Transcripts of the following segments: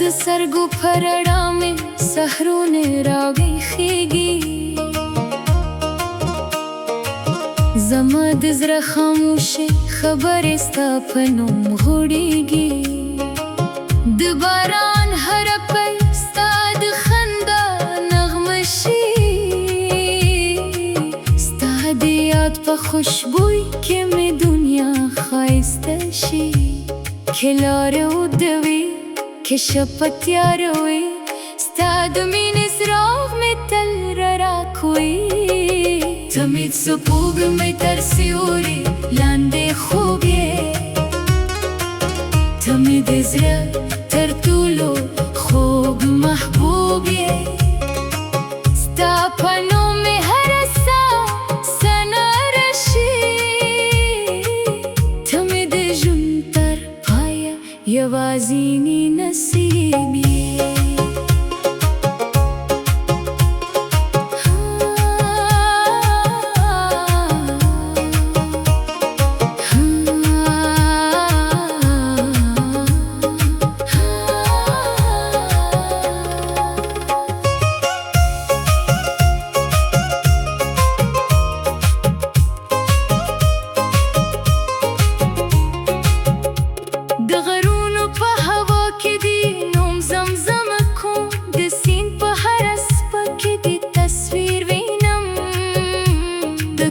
د سترګو په رڼا مې سحرونه راویښیږي. زما د زړه خاموشې خبرې ستا په نوم غوړېږي. د باران هره پۍ ستا د خندا نغمه شي. ستا د یاد په خوشبوی کې مې دنیا ښایسته شي. که لارې اوږده که شپه تیاره وي، ستا د مینې څراغ مې تل رڼا کوي. ته مې سپوږمۍ تر سیوري لاندې خوب یې، ته مې د زړه تر ټولو خوږ محبوب یې. ستا په نوم مې هره ساه سناره شي. ته مې د ژوند تر پایه یوازینی نصیب یې.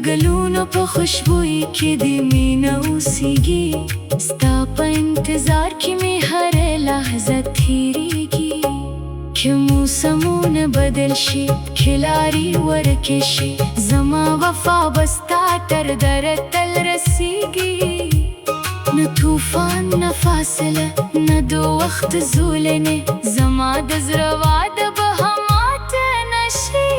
ګلونو په خوشبویی کې د مینه اوسېږي. ستا په انتظار کې مې هره لحظه تېرېږي. که موسمونه بدل شي، که لارې ورکې شي، زما وفا به ستا تر دره تل رسېږي. نه طوفان نه فاصله نه د وخت زولنې، زما د زړه واده به هم ماته نه شي.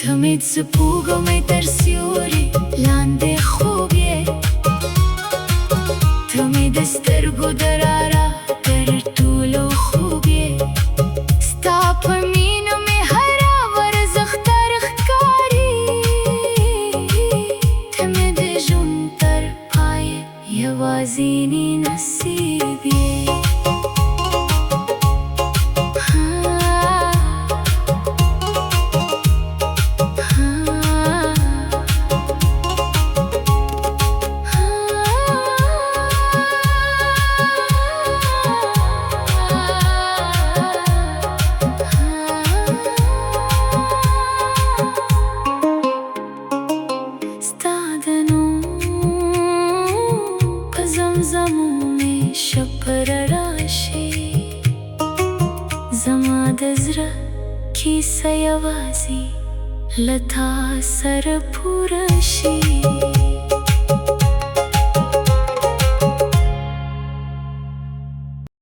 ته مې د سپوږمۍ تر سیوري لاندې خوب یې، ته مې د سترګو د رڼا تر ټولو خوب یې. ستا په مینه مې هره ورځ اختر ښکاري. ته مې د ژوند تر پایه یوازینی نصیب یې. زمزمونه شپه راشي، زما د زړه کیسه یوازې له تا سره پوره شي.